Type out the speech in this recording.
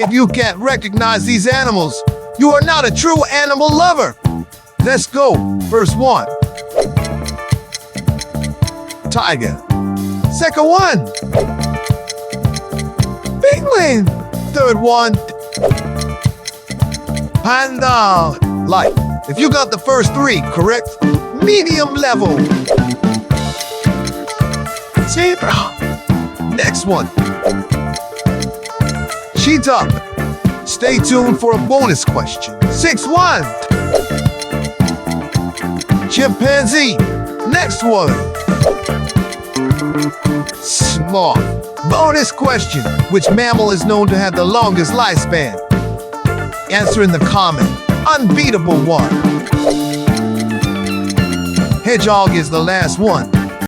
If you can't recognize these animals, you are not a true animal lover. Let's go. First one. Tiger. Second one. Penguin. Third one. Panda. Like, if you got the first three correct, medium level. Zebra. Next one. Cheetah. Stay tuned for a bonus question. 6-1. Chimpanzee. Next one. Sloth. Bonus question. Which mammal is known to have the longest lifespan? Answer in the comment. Unbeatable one. Hedgehog is the last one.